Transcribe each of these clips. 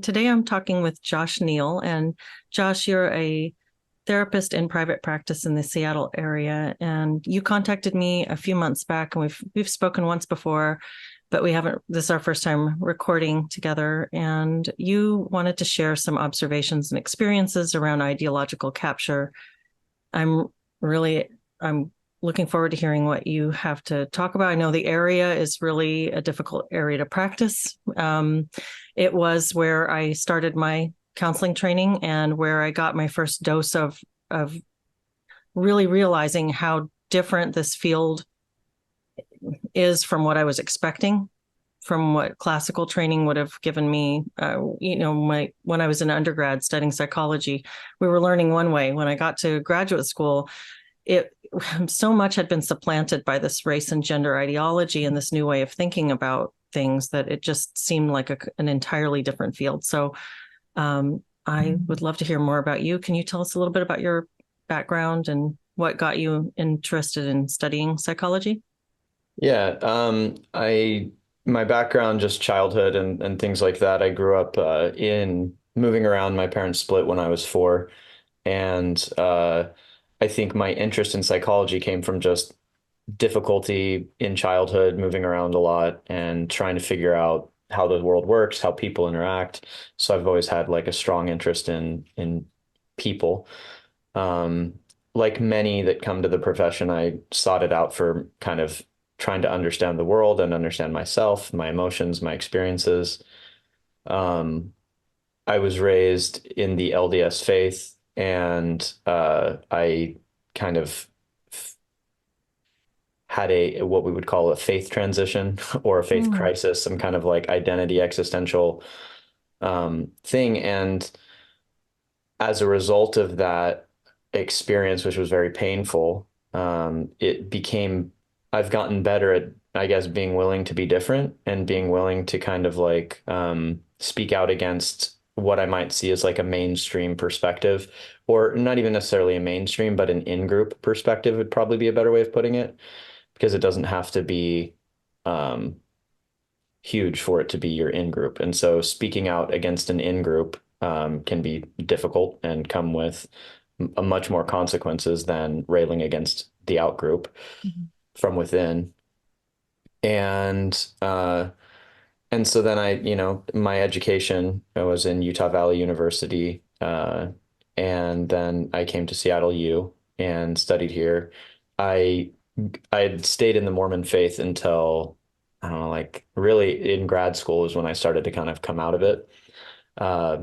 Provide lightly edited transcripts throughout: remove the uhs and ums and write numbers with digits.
Today I'm talking with Josh Neal. And Josh, you're a therapist in private practice in the Seattle area. And you contacted me a few months back, and we've spoken once before, but we haven't. This is our first time recording together. And you wanted to share some observations and experiences around ideological capture. I'm I'm looking forward to hearing what you have to talk about. I know the area is really a difficult area to practice. It was where I started my counseling training and where I got my first dose of really realizing how different this field is from what I was expecting, from what classical training would have given me. When I was in undergrad studying psychology, we were learning one way. When I got to graduate school, it so much had been supplanted by this race and gender ideology and this new way of thinking about things that it just seemed like an entirely different field. So I would love to hear more about you. Can you tell us a little bit about your background and what got you interested in studying psychology? Yeah, my background, just childhood and things like that. I grew up in moving around. My parents split when I was four, and I think my interest in psychology came from just difficulty in childhood, moving around a lot and trying to figure out how the world works, how people interact. So I've always had like a strong interest in people. Um, like many that come to the profession, I sought it out for kind of trying to understand the world and understand myself, my emotions, my experiences. Um, I was raised in the LDS faith, and I kind of had a what we would call a faith transition or a faith Mm. crisis, some kind of like identity existential thing. And as a result of that experience, which was very painful, it became, I've gotten better at, I guess, being willing to be different and being willing to kind of like speak out against what I might see as like a mainstream perspective, or not even necessarily a mainstream, but an in-group perspective would probably be a better way of putting it, because it doesn't have to be um, huge for it to be your in-group. And so speaking out against an in-group can be difficult and come with a much more consequences than railing against the out-group Mhm. from within. And and so then my education, I was in Utah Valley University, and then I came to Seattle U and studied here. I I had stayed in the Mormon faith until, I don't know, like really in grad school is when I started to kind of come out of it. Uh,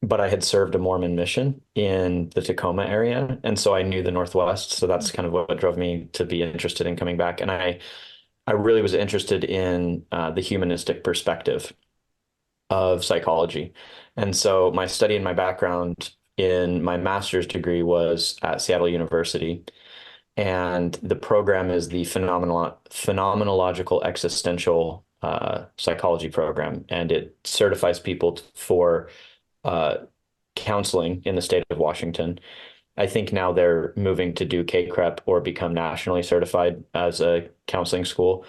but I had served a Mormon mission in the Tacoma area, and so I knew the Northwest. So that's kind of what drove me to be interested in coming back. And I really was interested in the humanistic perspective of psychology. And so my study and my background in my master's degree was at Seattle University. And the program is the phenomenological existential psychology program. And it certifies people for uh, counseling in the state of Washington. I think now they're moving to do K-CREP or become nationally certified as a counseling school.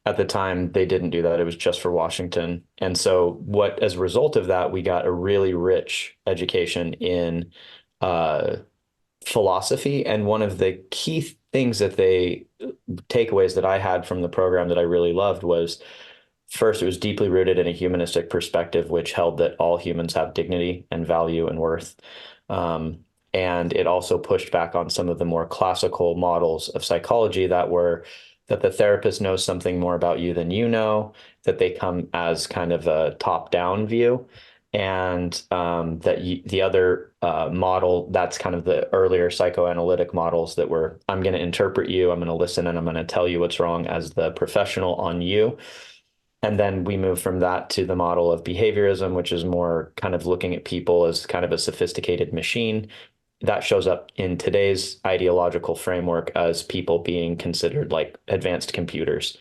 At the time, they didn't do that. It was just for Washington. And so as a result of that, we got a really rich education in uh, philosophy. And one of the key things that takeaways that I had from the program that I really loved was, first, it was deeply rooted in a humanistic perspective, which held that all humans have dignity and value and worth. Um, and it also pushed back on some of the more classical models of psychology that the therapist knows something more about you than you know, that they come as kind of a top-down view, and the other model, that's kind of the earlier psychoanalytic models that were, I'm going to interpret you, I'm going to listen, and I'm going to tell you what's wrong as the professional on you. And then we move from that to the model of behaviorism, which is more kind of looking at people as kind of a sophisticated machine. That shows up in today's ideological framework as people being considered like advanced computers,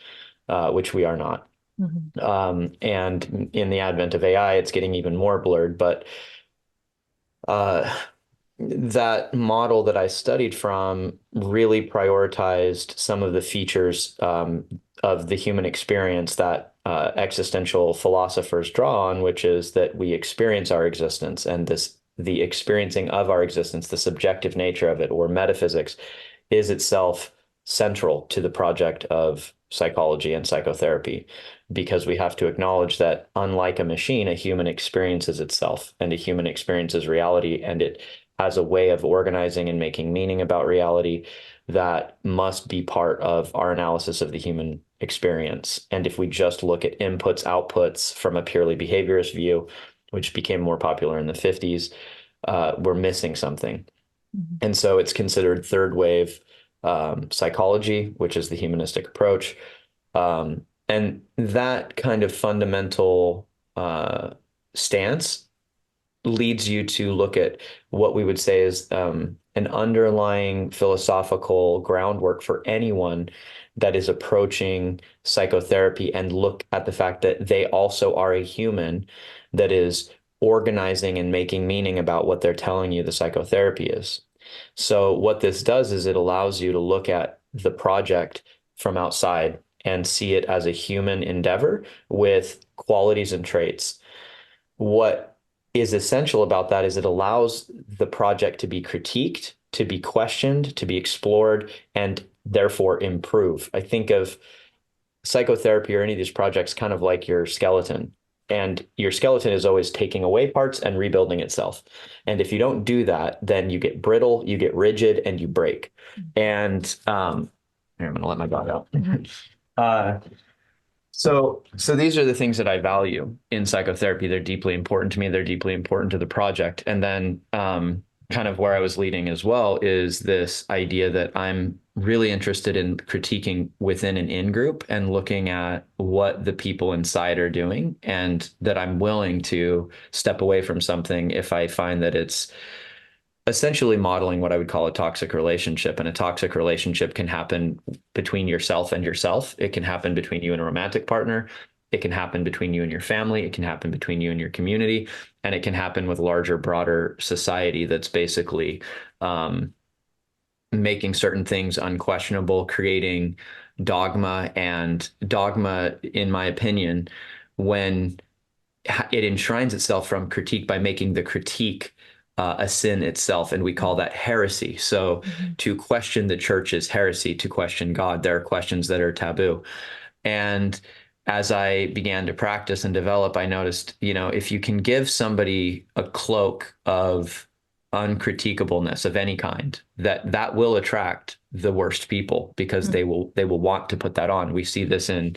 which we are not. Mhm. And in the advent of AI, it's getting even more blurred. But uh, that model that I studied from really prioritized some of the features of the human experience that existential philosophers draw on, which is that we experience our existence, and the experiencing of our existence, the subjective nature of it, or metaphysics, is itself central to the project of psychology and psychotherapy, because we have to acknowledge that, unlike a machine, a human experiences itself, and a human experiences reality, and it has a way of organizing and making meaning about reality that must be part of our analysis of the human experience. And if we just look at inputs, outputs from a purely behaviorist view, which became more popular in the 50s, we're missing something. Mhm. And so it's considered third wave psychology, which is the humanistic approach. And that kind of fundamental stance leads you to look at what we would say is an underlying philosophical groundwork for anyone that is approaching psychotherapy, and look at the fact that they also are a human that is organizing and making meaning about what they're telling you the psychotherapy is. So what this does is it allows you to look at the project from outside and see it as a human endeavor with qualities and traits. What is essential about that is it allows the project to be critiqued, to be questioned, to be explored, and therefore improve. I think of psychotherapy or any of these projects kind of like your skeleton. And your skeleton is always taking away parts and rebuilding itself. And if you don't do that, then you get brittle, you get rigid, and you break. And here, I'm going to let my dog out. uh, so these are the things that I value in psychotherapy. They're deeply important to me. They're deeply important to the project. And then kind of where I was leading as well is this idea that I'm really interested in critiquing within an in-group and looking at what the people inside are doing, and that I'm willing to step away from something if I find that it's essentially modeling what I would call a toxic relationship. And a toxic relationship can happen between yourself and yourself. It can happen between you and a romantic partner. It can happen between you and your family. It can happen between you and your community. And it can happen with larger, broader society that's basically making certain things unquestionable, creating dogma. And dogma, in my opinion, when it enshrines itself from critique by making the critique a sin itself, and we call that heresy. So Mhm. to question the church is heresy. To question God, there are questions that are taboo. And as I began to practice and develop, I noticed, if you can give somebody a cloak of uncriticableness of any kind, that will attract the worst people, because Mhm. they will want to put that on. We see this in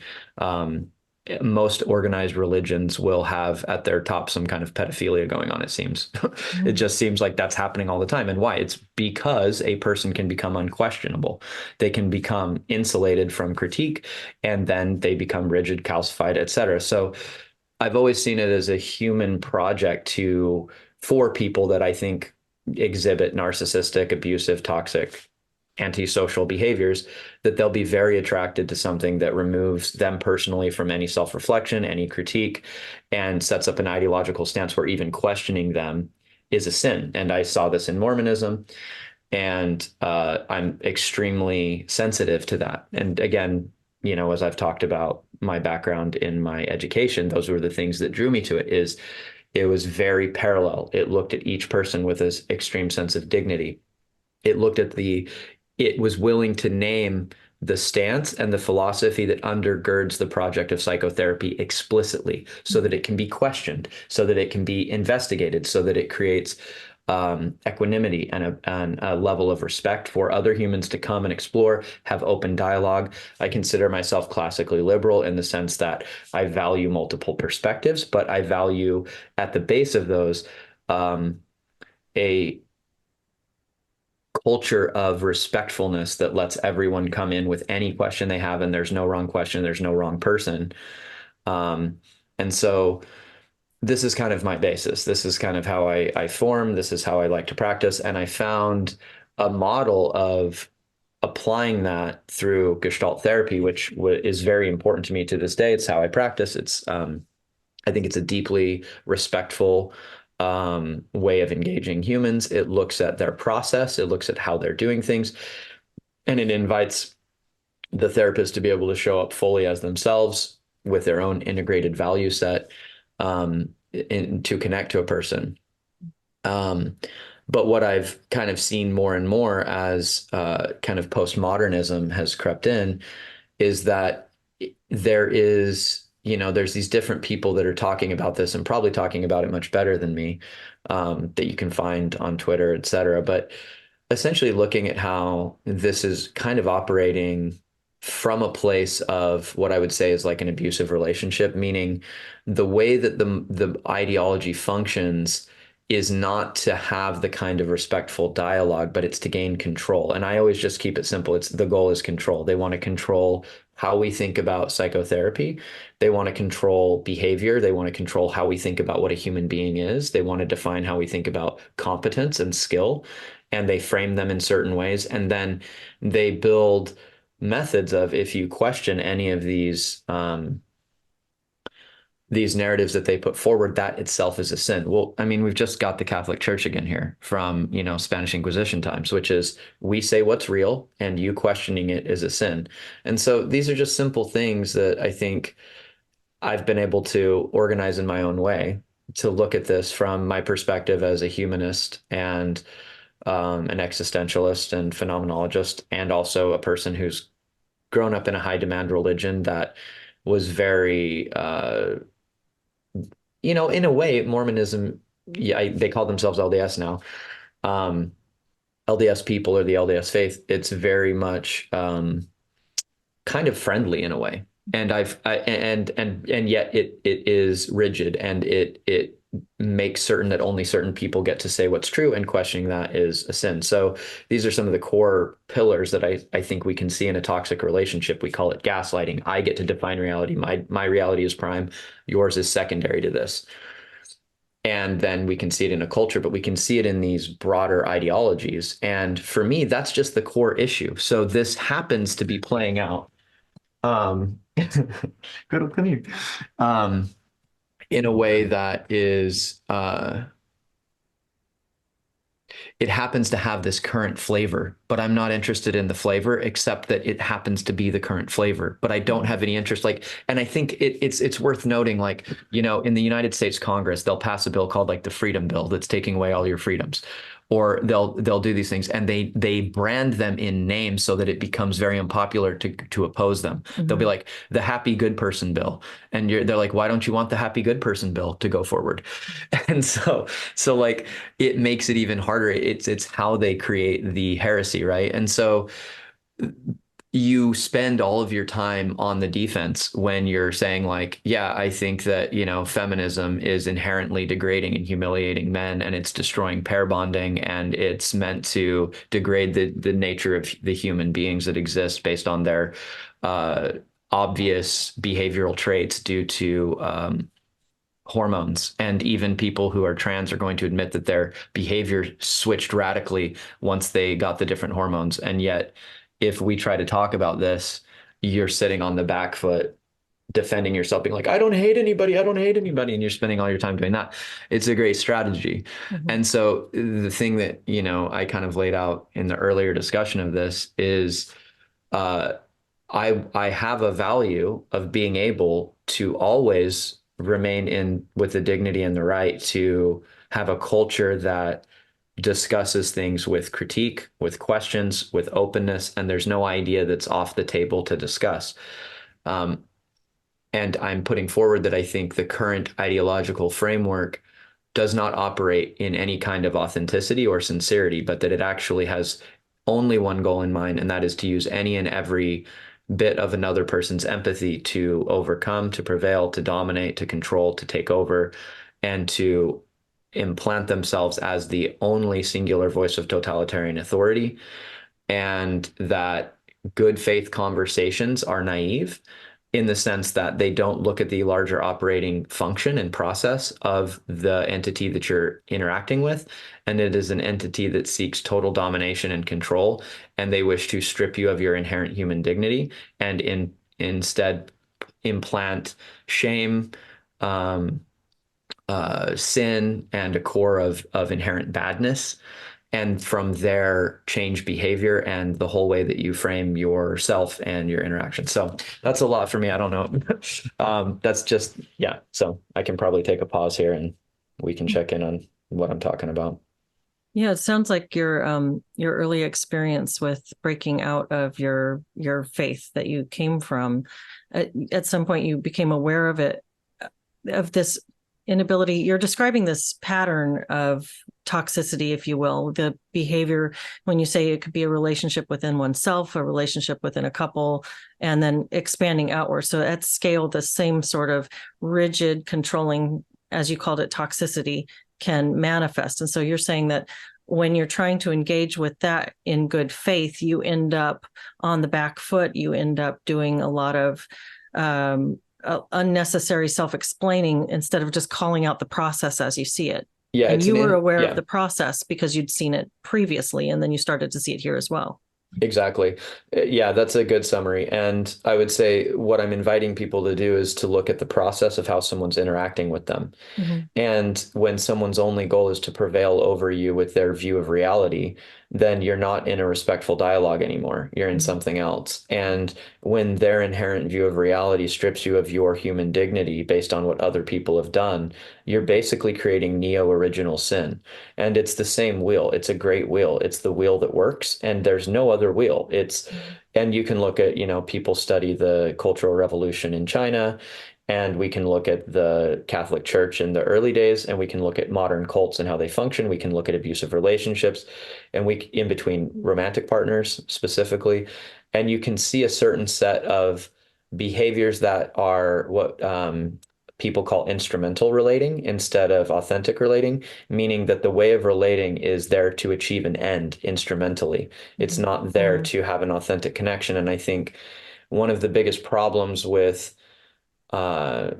most organized religions will have at their top some kind of pedophilia going on, it seems. It Mhm. just seems like that's happening all the time. And why? It's because a person can become unquestionable. They can become insulated from critique, and then they become rigid, calcified, etc. So I've always seen it as a human project for people that I think exhibit narcissistic, abusive, toxic, antisocial behaviors, that they'll be very attracted to something that removes them personally from any self-reflection, any critique, and sets up an ideological stance where even questioning them is a sin. And I saw this in Mormonism, and I'm extremely sensitive to that. And again, as I've talked about my background in my education, those were the things that drew me to it. Is it was very parallel. It looked at each person with this extreme sense of dignity. It was willing to name the stance and the philosophy that undergirds the project of psychotherapy explicitly, so that it can be questioned, so that it can be investigated, so that it creates equanimity and a level of respect for other humans to come and explore, have open dialogue. I consider myself classically liberal in the sense that I value multiple perspectives, but I value at the base of those a culture of respectfulness that lets everyone come in with any question they have, and there's no wrong question, there's no wrong person. Um, and so this is kind of my basis. This is kind of how I form. This is how I like to practice. And I found a model of applying that through Gestalt therapy, which is very important to me to this day. It's how I practice. I think it's a deeply respectful way of engaging humans. It looks at their process, it looks at how they're doing things, and it invites the therapist to be able to show up fully as themselves with their own integrated value set to connect to a person. Um, but what I've kind of seen more and more as kind of postmodernism has crept in is that there is, there's these different people that are talking about this and probably talking about it much better than me, that you can find on Twitter, et cetera. But essentially looking at how this is kind of operating from a place of what I would say is like an abusive relationship, meaning the way that the ideology functions is not to have the kind of respectful dialogue, but it's to gain control. And I always just keep it simple. It's the goal is control. They want to control how we think about psychotherapy. They want to control behavior. They want to control how we think about what a human being is. They want to define how we think about competence and skill, and they frame them in certain ways. And then they build methods of, if you question any of these narratives that they put forward, that itself is a sin. Well, I mean, we've just got the Catholic Church again here from, Spanish Inquisition times, which is we say what's real and you questioning it is a sin. And so these are just simple things that I think I've been able to organize in my own way to look at this from my perspective as a humanist and an existentialist and phenomenologist, and also a person who's grown up in a high demand religion that was very, in a way, Mormonism, yeah, they call themselves LDS now. Um, LDS people or the LDS faith, it's very much kind of friendly in a way. And yet it is rigid, and it makes certain that only certain people get to say what's true, and questioning that is a sin. So these are some of the core pillars that I think we can see in a toxic relationship. We call it gaslighting. I get to define reality. My reality is prime. Yours is secondary to this. And then we can see it in a culture, but we can see it in these broader ideologies. And for me, that's just the core issue. So this happens to be playing out. Good, come here. Um, in a way that is it happens to have this current flavor, but I'm not interested in the flavor except that it happens to be the current flavor. But I don't have any interest. And I think it's worth noting, like, in the United States Congress, they'll pass a bill called like the Freedom Bill that's taking away all your freedoms. They'll do these things, and they brand them in names so that it becomes very unpopular to oppose them. Mm-hmm. They'll be like the Happy Good Person Bill, and they're like, why don't you want the Happy Good Person Bill to go forward? And so like it makes it even harder. It's how they create the heresy, right? And so you spend all of your time on the defense when you're saying like, yeah, I think that, feminism is inherently degrading and humiliating men, and it's destroying pair bonding, and it's meant to degrade the nature of the human beings that exist based on their obvious behavioral traits due to hormones. And even people who are trans are going to admit that their behavior switched radically once they got the different hormones. And yet, if we try to talk about this, you're sitting on the back foot defending yourself, being like, I don't hate anybody, I don't hate anybody, and you're spending all your time doing that. It's a great strategy. Mm-hmm. And so the thing that, I kind of laid out in the earlier discussion of this is I have a value of being able to always remain in with the dignity and the right to have a culture that discusses things with critique, with questions, with openness, and there's no idea that's off the table to discuss. And I'm putting forward that I think the current ideological framework does not operate in any kind of authenticity or sincerity, but that it actually has only one goal in mind, and that is to use any and every bit of another person's empathy to overcome, to prevail, to dominate, to control, to take over, and to implant themselves as the only singular voice of totalitarian authority. And that good faith conversations are naive in the sense that they don't look at the larger operating function and process of the entity that you're interacting with. And it is an entity that seeks total domination and control, and they wish to strip you of your inherent human dignity and instead implant shame, sin, and a core of inherent badness. and from there change behavior and the whole way that you frame yourself and your interaction. So that's a lot for me. I don't know. That's just, yeah. So I can probably take a pause here and we can check in on what I'm talking about. Yeah, it sounds like your early experience with breaking out of your faith that you came from, at some point you became aware of it, of this inability. You're describing this pattern of toxicity, if you will, the behavior when you say it could be a relationship within oneself, a relationship within a couple, and then expanding outward. So at scale, the same sort of rigid, controlling, as you called it, toxicity can manifest. And so you're saying that when you're trying to engage with that in good faith, you end up on the back foot. You end up doing a lot of unnecessary self-explaining instead of just calling out the process as you see it. Yeah, And it's you were aware of yeah. the process because you'd seen it previously, and then you started to see it here as well. Exactly. Yeah, that's a good summary. And I would say what I'm inviting people to do is to look at the process of how someone's interacting with them. Mm-hmm. And when someone's only goal is to prevail over you with their view of reality, then you're not in a respectful dialogue anymore. You're in Mm-hmm. something else. And when their inherent view of reality strips you of your human dignity based on what other people have done, you're basically creating neo original sin. And it's the same wheel. It's a great wheel. It's the wheel that works, and there's no other wheel. And you can look at, people study the Cultural Revolution in China, and we can look at the Catholic Church in the early days, and we can look at modern cults and how they function. We can look at abusive relationships, and in between romantic partners specifically, and you can see a certain set of behaviors that are what people call instrumental relating instead of authentic relating, meaning that the way of relating is there to achieve an end instrumentally. It's not there Mm-hmm. to have an authentic connection. And I think one of the biggest problems with uh,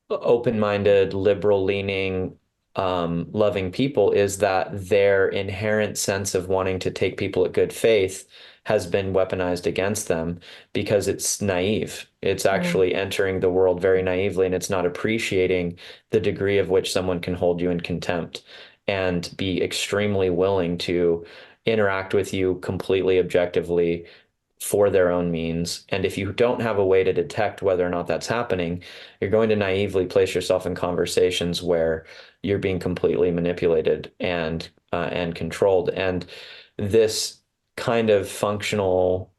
open-minded, liberal-leaning, loving people is that their inherent sense of wanting to take people at good faith has been weaponized against them because it's naive. It's Mm-hmm. actually entering the world very naively, and it's not appreciating the degree of which someone can hold you in contempt and be extremely willing to interact with you completely objectively for their own means. And if you don't have a way to detect whether or not that's happening, you're going to naively place yourself in conversations where you're being completely manipulated and controlled. And this kind of functional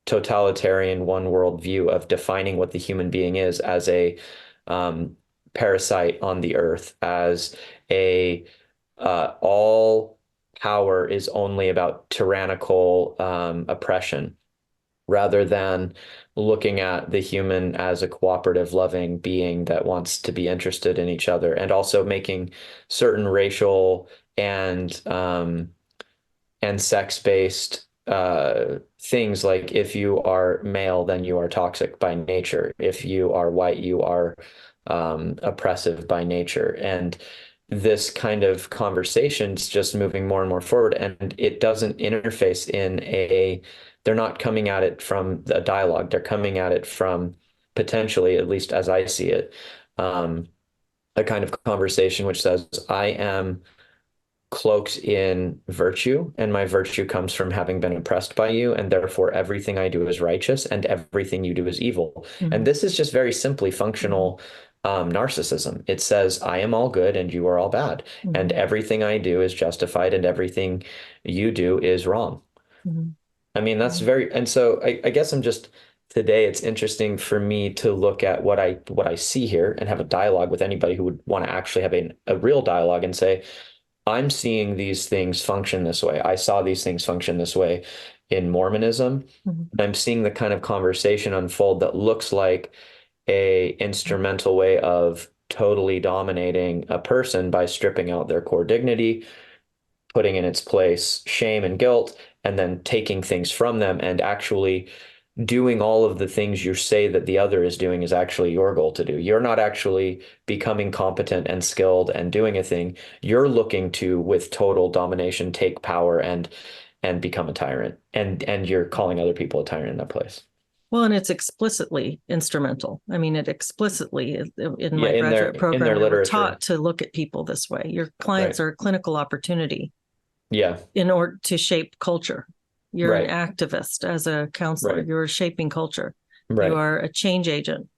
totalitarian one world view of defining what the human being is as a um, parasite on the earth, as a all power is only about tyrannical oppression rather than looking at the human as a cooperative, loving being that wants to be interested in each other, and also making certain racial and sex-based things like if you are male, then you are toxic by nature. If you are white, you are oppressive by nature. And this kind of conversation's just moving more and more forward, and it doesn't interface they're not coming at it from a dialogue. They're coming at it from potentially, at least as I see it, um, a kind of conversation which says, I am cloaked in virtue, and my virtue comes from having been oppressed by you, and therefore everything I do is righteous and everything you do is evil. And Mm-hmm. this is just very simply functional narcissism. It says, I am all good and you are all bad, and Mm-hmm. everything I do is justified and everything you do is wrong. Mm-hmm. I mean, that's very, and so I guess I'm just today it's interesting for me to look at what I see here and have a dialogue with anybody who would want to actually have a real dialogue and say, I'm seeing these things function this way. I saw these things function this way in Mormonism. Mm-hmm. I'm seeing the kind of conversation unfold that looks like a instrumental way of totally dominating a person by stripping out their core dignity, putting in its place shame and guilt, and then taking things from them and actually doing all of the things you say that the other is doing is actually your goal to do. You're not actually becoming competent and skilled and doing a thing. You're looking to, with total domination, take power and become a tyrant. And you're calling other people a tyrant in that place. Well, and it's explicitly instrumental. I mean, it explicitly, in Yeah, my in graduate their program, we were literature. taught to look at people this way. Your clients Right. are a clinical opportunity. Yeah. in order to shape culture. You're an Right. activist as a counselor. Right. You're shaping culture. You Right. are a change agent.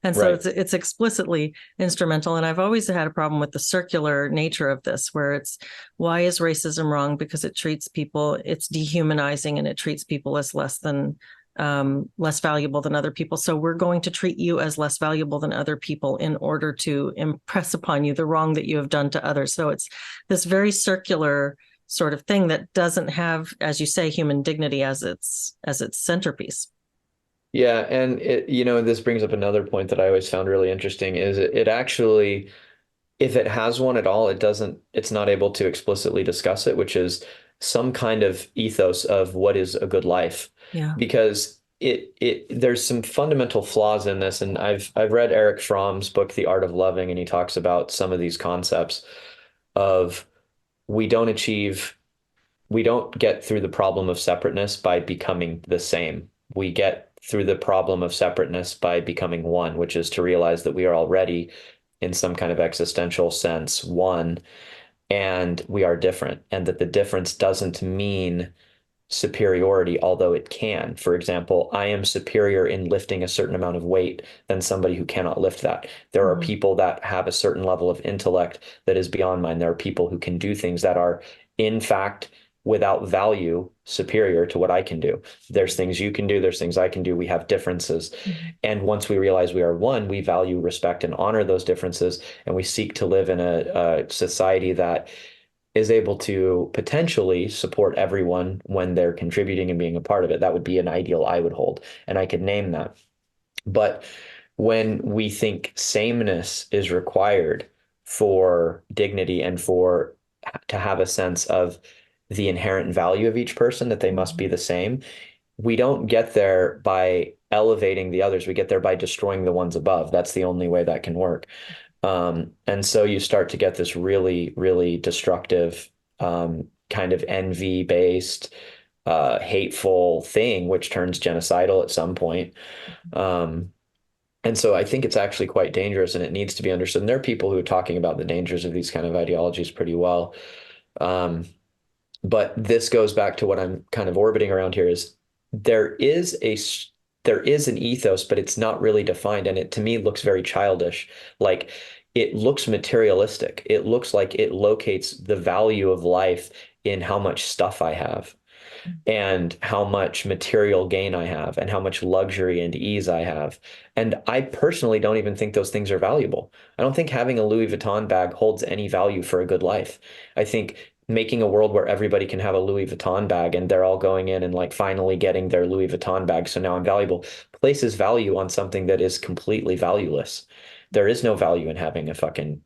And so Right. it's explicitly instrumental. And I've always had a problem with the circular nature of this, where it's why is racism wrong? Because it treats people, it's dehumanizing, and it treats people as less valuable than other people. So we're going to treat you as less valuable than other people in order to impress upon you the wrong that you have done to others. So it's this very circular sort of thing that doesn't have, as you say, human dignity as its centerpiece. Yeah, and this brings up another point that I always found really interesting is it actually, if it has one at all, it's not able to explicitly discuss it, which is some kind of ethos of what is a good life. Yeah. Because there's some fundamental flaws in this, and I've read Eric Fromm's book, The Art of Loving, and he talks about some of these concepts of we don't achieve we don't get through the problem of separateness by becoming the same. We get through the problem of separateness by becoming one, which is to realize that we are already, in some kind of existential sense, one, and we are different, and that the difference doesn't mean superiority, although it can. For example, I am superior in lifting a certain amount of weight than somebody who cannot lift that. There are Mm-hmm. people that have a certain level of intellect that is beyond mine. There are people who can do things that are, in fact, without value, superior to what I can do. There's things you can do, there's things I can do. We have differences. Mm-hmm. And once we realize we are one, we value, respect, and honor those differences. And we seek to live in a society that is able to potentially support everyone when they're contributing and being a part of it. That would be an ideal I would hold, and I could name that. But when we think sameness is required for dignity and for to have a sense of the inherent value of each person, that they must be the same, we don't get there by elevating the others. We get there by destroying the ones above. That's the only way that can work. And so you start to get this really, really destructive kind of envy based, hateful thing, which turns genocidal at some point. Um, and so I think it's actually quite dangerous and it needs to be understood. And there are people who are talking about the dangers of these kind of ideologies pretty well. Um, but this goes back to what I'm kind of orbiting around here is there is a there is an ethos, but it's not really defined, and it to me looks very childish. Like it looks materialistic. It looks like it locates the value of life in how much stuff I have and how much material gain I have and how much luxury and ease I have. And I personally don't even think those things are valuable. I don't think having a Louis Vuitton bag holds any value for a good life. I think making a world where everybody can have a Louis Vuitton bag and they're all going in and like finally getting their Louis Vuitton bag, so now I'm valuable, places value on something that is completely valueless. There is no value in having a fucking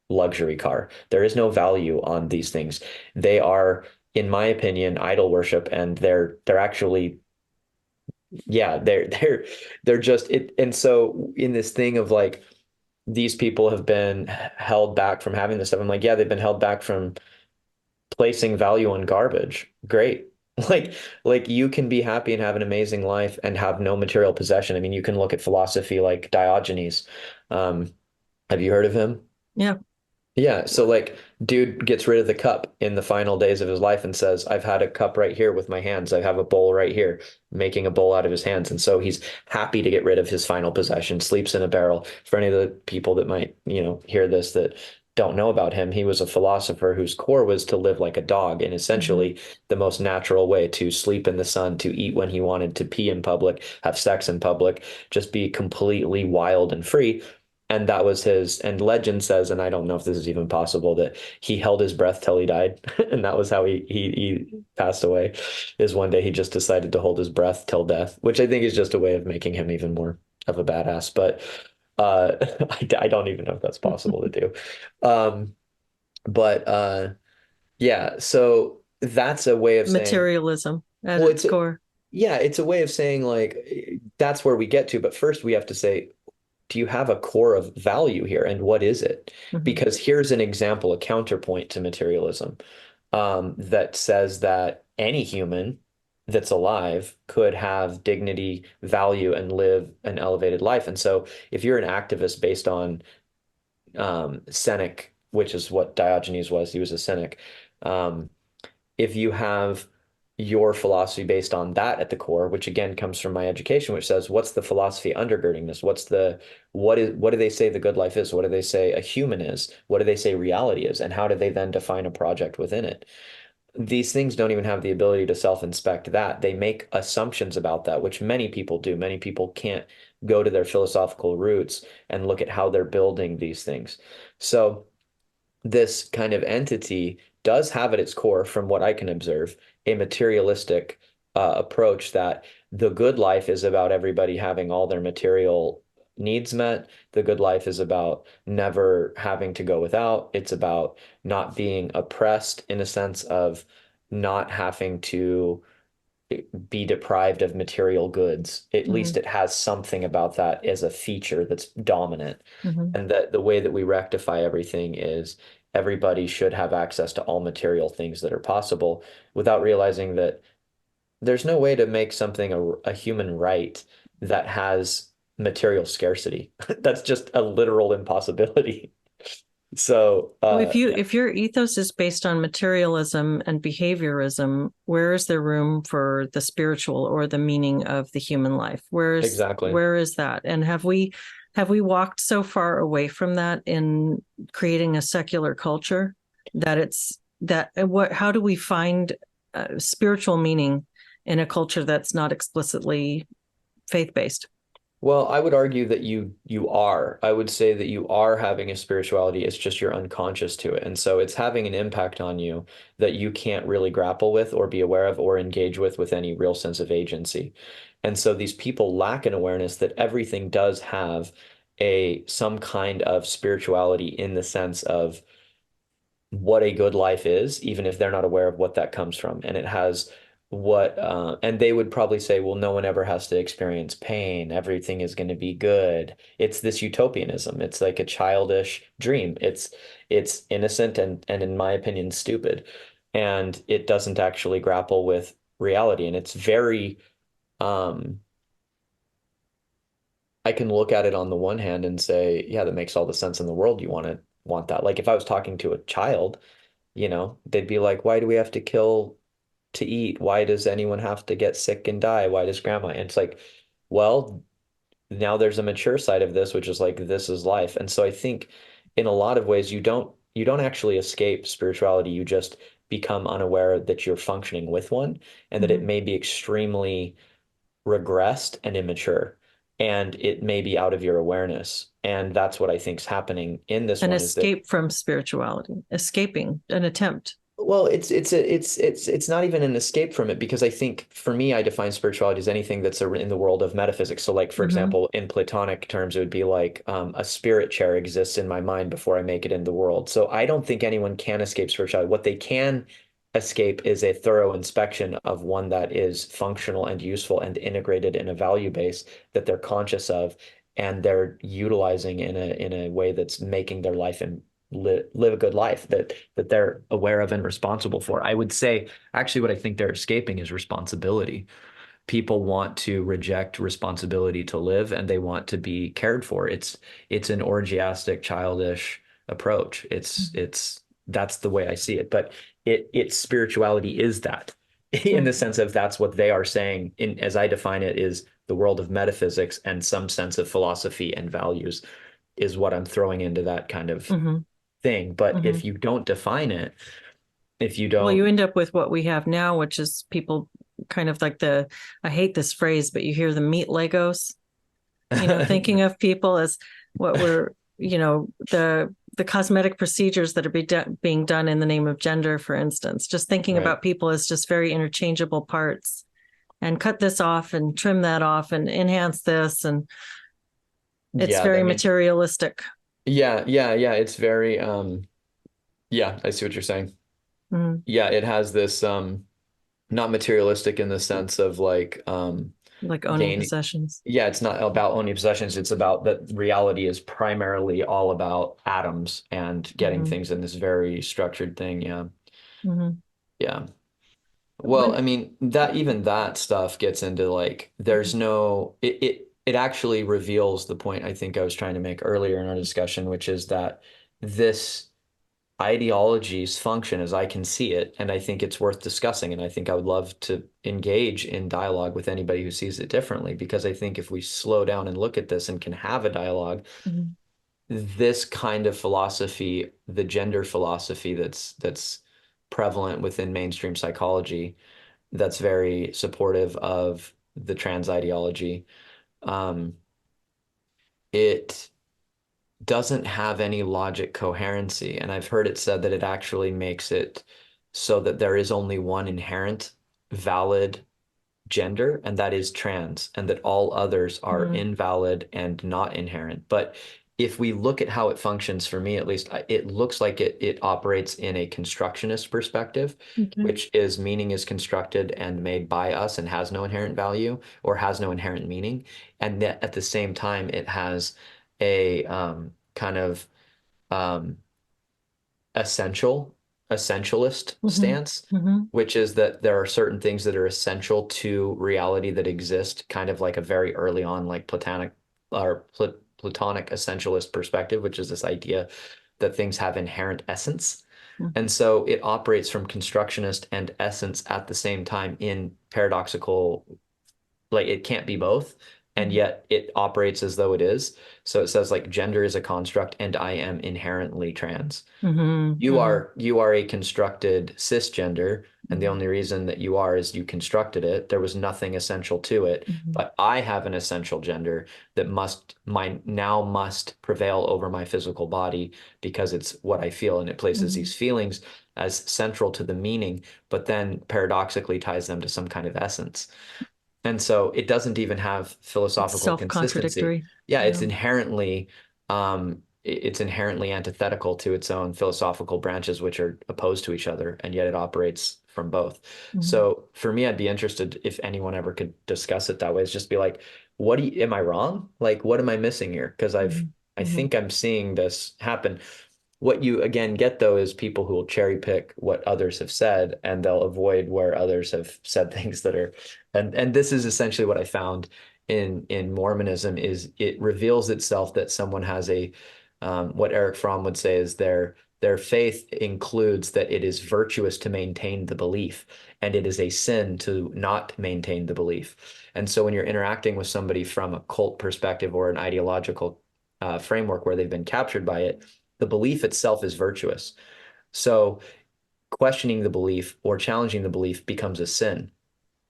luxury car. There is no value on these things. They are, in my opinion, idol worship, and they're actually, yeah, they're just it. And so in this thing of like these people have been held back from having this stuff, I'm like, yeah, they've been held back from placing value on garbage. Great. Like, like you can be happy and have an amazing life and have no material possession. I mean, you can look at philosophy like Diogenes. Have you heard of him? Yeah. Yeah, so like dude gets rid of the cup in the final days of his life and says, I've had a cup right here with my hands. I have a bowl right here, making a bowl out of his hands. And so he's happy to get rid of his final possession, sleeps in a barrel. For any of the people that might, hear this that don't know about him, he was a philosopher whose core was to live like a dog, and Mm-hmm. essentially the most natural way to sleep in the sun, to eat when he wanted, to pee in public, have sex in public, just be completely wild and free. And that was his, and legend says, and I don't know if this is even possible, that he held his breath till he died. And that was how he passed away, is one day he just decided to hold his breath till death, which I think is just a way of making him even more of a badass. But I don't even know if that's possible to do. Um, but yeah, so that's a way of saying, Materialism at well, its core. yeah, it's a way of saying like that's where we get to. But first we have to say, do you have a core of value here? And what is it? Mm-hmm. Because here's an example, a counterpoint to materialism, that says that any human that's alive could have dignity, value, and live an elevated life. And so if you're an activist based on cynic, which is what Diogenes was, he was a cynic. Um, if you have your philosophy based on that at the core, which again comes from my education, which says, what's the philosophy undergirding this? What do they say the good life is? What do they say a human is? What do they say reality is? And how do they then define a project within it? These things don't even have the ability to self-inspect that. They make assumptions about that, which many people do. Many people can't go to their philosophical roots and look at how they're building these things. So this kind of entity does have at its core, from what I can observe, a materialistic approach that the good life is about everybody having all their material needs met. The good life is about never having to go without. It's about not being oppressed in a sense of not having to be deprived of material goods. At least Hmm. it has something about that as a feature that's dominant. Hmm. And that the way that we rectify everything is everybody should have access to all material things that are possible without realizing that there's no way to make something a human right that has material scarcity. That's just a literal impossibility. So, Well, if your ethos is based on materialism and behaviorism, where is there room for the spiritual or the meaning of the human life? exactly. Where is that? And have we walked so far away from that in creating a secular culture that it's that what how do we find spiritual meaning in a culture that's not explicitly faith based? Well, I would argue that you are. I would say that you are having a spirituality. It's just you're unconscious to it. And so it's having an impact on you that you can't really grapple with or be aware of or engage with any real sense of agency. And so these people lack an awareness that everything does have a some kind of spirituality in the sense of what a good life is, even if they're not aware of what that comes from. And it has and they would probably say, well, no one ever has to experience pain. Everything is going to be good. It's this utopianism. It's like a childish dream. It's innocent and in my opinion, stupid. And it doesn't actually grapple with reality. And it's very, um, I can look at it on the one hand and say, yeah, that makes all the sense in the world. You want that. Like if I was talking to a child, they'd be like, why do we have to kill to eat? Why does anyone have to get sick and die? Why does grandma? And it's like, well, now there's a mature side of this, which is like, this is life. And so I think in a lot of ways, you don't actually escape spirituality. You just become unaware that you're functioning with one and that it Mm-hmm. may be extremely regressed and immature. And it may be out of your awareness. And that's what I think is happening in this An one is that escape from spirituality, escaping an attempt. well, it's not even an escape from it because I think for me, I define spirituality as anything that's in the world of metaphysics. So, like for Mm-hmm. example, in Platonic terms, it would be like a spirit chair exists in my mind before I make it in the world. So I don't think anyone can escape spirituality. What they can escape is a thorough inspection of one that is functional and useful and integrated in a value base that they're conscious of and they're utilizing in a way that's making their life and live a good life that they're aware of and responsible for. I would say actually what I think they're escaping is responsibility. People want to reject responsibility to live and they want to be cared for. It's an orgiastic, childish approach. It's that's the way I see it. But its spirituality is that in the Mm-hmm. sense of that's what they are saying in as I define it is the world of metaphysics and some sense of philosophy and values is what I'm throwing into that kind of Mm-hmm. thing. But Mm-hmm. if you don't define it, if you Well, you don't, end up with what we have now, which is people kind of like I hate this phrase, but you hear the meat Legos, thinking of people as what we're, the cosmetic procedures that are being done in the name of gender, for instance, just thinking right. about people as just very interchangeable parts and cut this off and trim that off and enhance this. And it's Yeah, I very mean, materialistic. yeah. It's very, yeah, I see what you're saying. Mm-hmm. Yeah, it has this, not materialistic in the sense of like, Like owning gain. possessions. Yeah, it's not about owning possessions. It's about that reality is primarily all about atoms and getting Mm-hmm. things in this very structured thing. Yeah. Mm-hmm. Yeah. Well, When I mean, that even that stuff gets into like there's no it actually reveals the point I think I was trying to make earlier in our discussion, which is that this ideologies function as I can see it, and I think it's worth discussing. And I think I would love to engage in dialogue with anybody who sees it differently, because I think if we slow down and look at this and can have a dialogue, Mhm. this kind of philosophy, the gender philosophy that's prevalent within mainstream psychology, that's very supportive of the trans ideology, um, it doesn't have any logic coherency. And I've heard it said that it actually makes it so that there is only one inherent valid gender, and that is trans, and that all others are Mhm. invalid and not inherent. But if we look at how it functions, for me at least, it looks like it operates in a constructionist perspective, Okay. which is meaning is constructed and made by us and has no inherent value or has no inherent meaning. And that at the same time, it has a kind of um, essential, essentialist Mhm. stance, Mhm. which is that there are certain things that are essential to reality that exist, kind of like a very early on, like Platonic or Platonic essentialist perspective, which is this idea that things have inherent essence. Mhm. And so it operates from constructionist and essence at the same time in paradoxical, like it can't be both, and Mhm. yet it operates as though it is. So it says like gender is a construct and I am inherently trans. Mhm. You are a constructed cisgender, and the Mhm. only reason that you are is you constructed it. There was nothing essential to it, Mhm. but I have an essential gender that must prevail over my physical body because it's what I feel, and it places Mhm. these feelings as central to the meaning, but then paradoxically ties them to some kind of essence. And so it doesn't even have It's philosophical consistency. self-contradictory. Yeah, Yeah. it's inherently antithetical to its own philosophical branches, which are opposed to each other, and yet it operates from both. Mhm. So for me, I'd be interested if anyone ever could discuss it that way. It's just be like, am I wrong? Like, what am I missing here? Because Mhm. I Mhm. think I'm seeing this happen. What you again get though is people who will cherry pick what others have said, and they'll avoid where others have said things that are, and this is essentially what I found in Mormonism is it reveals itself that someone has a what Eric Fromm would say is their faith includes that it is virtuous to maintain the belief, and it is a sin to not maintain the belief. And so when you're interacting with somebody from a cult perspective or an ideological framework where they've been captured by it, the belief itself is virtuous. So questioning the belief or challenging the belief becomes a sin.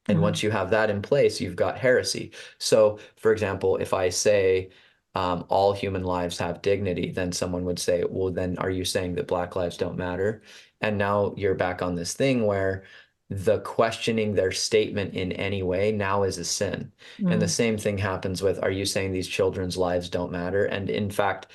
And Mhm. once you have that in place, you've got heresy. So, for example, if I say all human lives have dignity, then someone would say, well, then are you saying that Black lives don't matter? And now you're back on this thing where the questioning their statement in any way now is a sin. And the Mhm. same thing happens with, are you saying these children's lives don't matter? And in fact,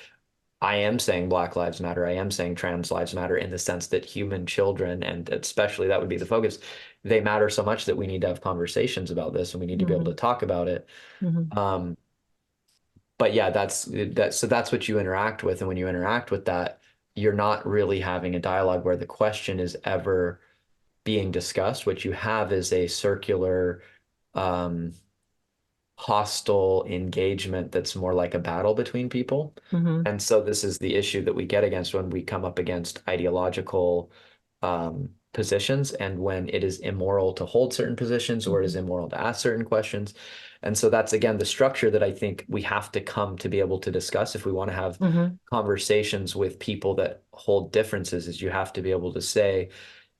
I am saying Black Lives Matter. I am saying trans lives matter in the sense that human children, and especially that would be the focus, they matter so much that we need to have conversations about this and we need to be able to Mhm. talk about it. Mhm. Um, but yeah, so that's what you interact with. And when you interact with that, you're not really having a dialogue where the question is ever being discussed. What you have is a circular, um, hostile engagement that's more like a battle between people. Mhm. And so this is the issue that we get against when we come up against ideological positions, and when it is immoral to hold certain positions or it is Mhm. immoral to ask certain questions. And so that's again the structure that I think we have to come to be able to discuss if we want to have Mhm. conversations with people that hold differences, is you have to be able to say,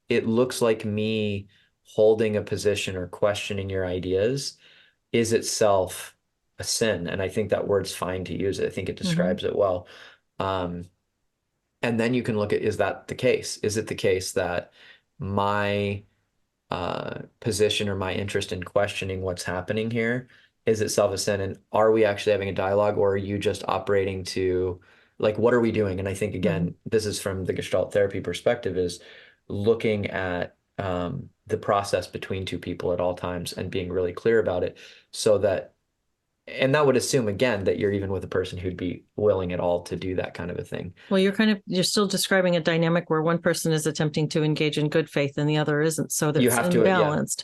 it looks like me holding a position or questioning your ideas is itself a sin. And I think that word's fine to use it. I think it Mhm. describes it well. Um, and then you can look at, is that the case? Is it the case that my position or my interest in questioning what's happening here is itself a sin? And are we actually having a dialogue, or are you just operating to, like, what are we doing? And I think, Mhm. again, this is from the Gestalt therapy perspective, is looking at the process between two people at all times and being really clear about it, so that, and that would assume again that you're even with a person who'd be willing at all to do that kind of a thing. Well, you're still describing a dynamic where one person is attempting to engage in good faith and the other isn't, so You that's have to, yeah, imbalanced.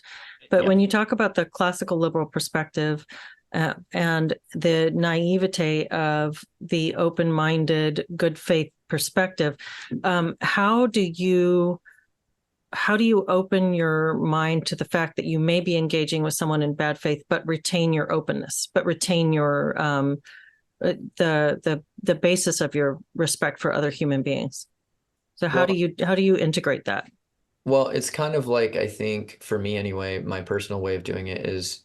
But yeah. when you talk about the classical liberal perspective and the naivete of the open-minded, good faith perspective. How do you open your mind to the fact that you may be engaging with someone in bad faith, but retain your openness, but retain your the basis of your respect for other human beings? So Well, how do you integrate that? well, it's kind of like, I think for me anyway, my personal way of doing it is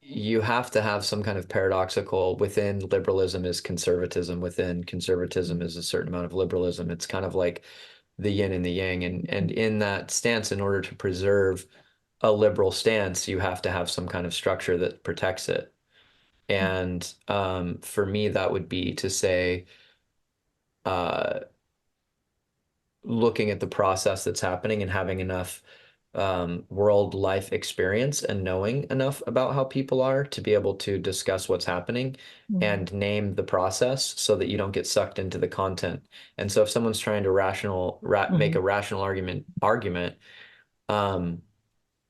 you have to have some kind of paradoxical within liberalism is conservatism, within conservatism is a certain amount of liberalism. It's kind of like the yin and the yang. And in that stance, in order to preserve a liberal stance, you have to have some kind of structure that protects it. And for me, that would be to say, uh, looking at the process that's happening and having enough world life experience and knowing enough about how people are to be able to discuss what's happening Mm-hmm. and name the process so that you don't get sucked into the content. And so if someone's trying to make Mm-hmm. a rational argument, um,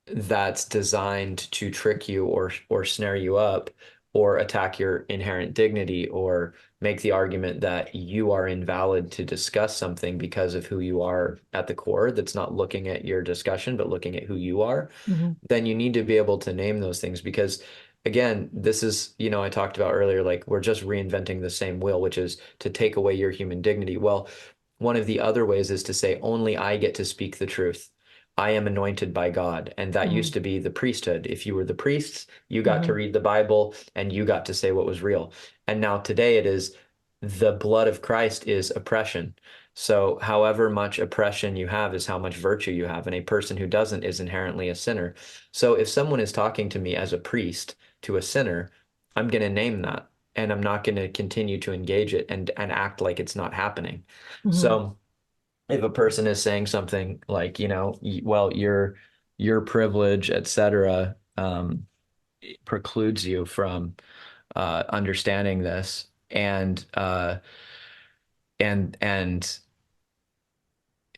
that's designed to trick you or snare you up or attack your inherent dignity or make the argument that you are invalid to discuss something because of who you are at the core, that's not looking at your discussion but looking at who you are, Mm-hmm. then you need to be able to name those things because again, this is, I talked about earlier, like we're just reinventing the same wheel, which is to take away your human dignity. Well, one of the other ways is to say only I get to speak the truth. I am anointed by God. And that Mm-hmm. used to be the priesthood. If you were the priests, you got to Mm-hmm. read the Bible and you got to say what was real. And now today it is the blood of Christ is oppression. So however much oppression you have is how much virtue you have. And a person who doesn't is inherently a sinner. So if someone is talking to me as a priest to a sinner, I'm going to name that. And I'm not going to continue to engage it and act like it's not happening. Mm-hmm. So if a person is saying something like, well, your privilege, etc., precludes you from understanding this, and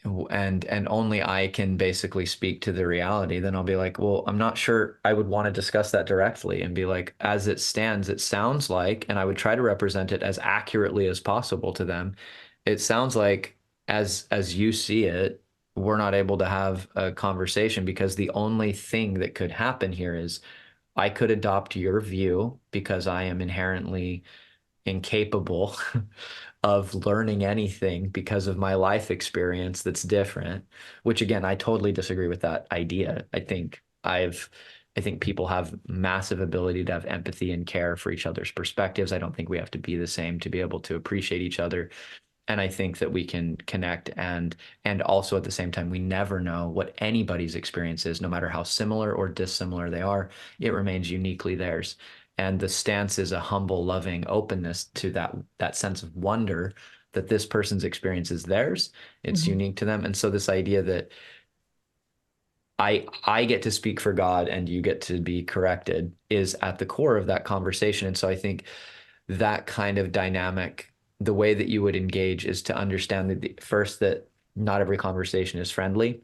and only I can basically speak to the reality, then I'll be like, well, I'm not sure I would want to discuss that directly and be like, as it stands, it sounds like, and I would try to represent it as accurately as possible to them. It sounds like as you see it, we're not able to have a conversation because the only thing that could happen here is I could adopt your view because I am inherently incapable of learning anything because of my life experience that's different, which again, I totally disagree with that idea. I think people have massive ability to have empathy and care for each other's perspectives. I don't think we have to be the same to be able to appreciate each other. And I think that we can connect and also at the same time, we never know what anybody's experience is, no matter how similar or dissimilar they are, it remains uniquely theirs. And the stance is a humble, loving openness to that sense of wonder that this person's experience is theirs. It's Mm-hmm. unique to them. And so this idea that I get to speak for God and you get to be corrected is at the core of that conversation. And so I think that kind of dynamic, the way that you would engage is to understand that first that not every conversation is friendly.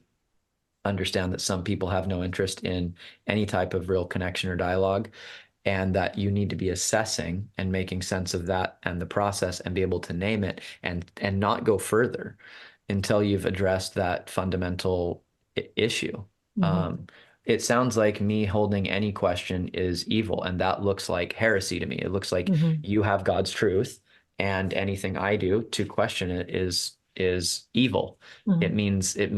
Understand that some people have no interest in any type of real connection or dialogue, and that you need to be assessing and making sense of that and the process and be able to name it and not go further until you've addressed that fundamental issue. Mm-hmm. Um, it sounds like me holding any question is evil, and that looks like heresy to me. It looks like Mm-hmm. you have God's truth, and anything I do to question it is evil. Mm-hmm. It means that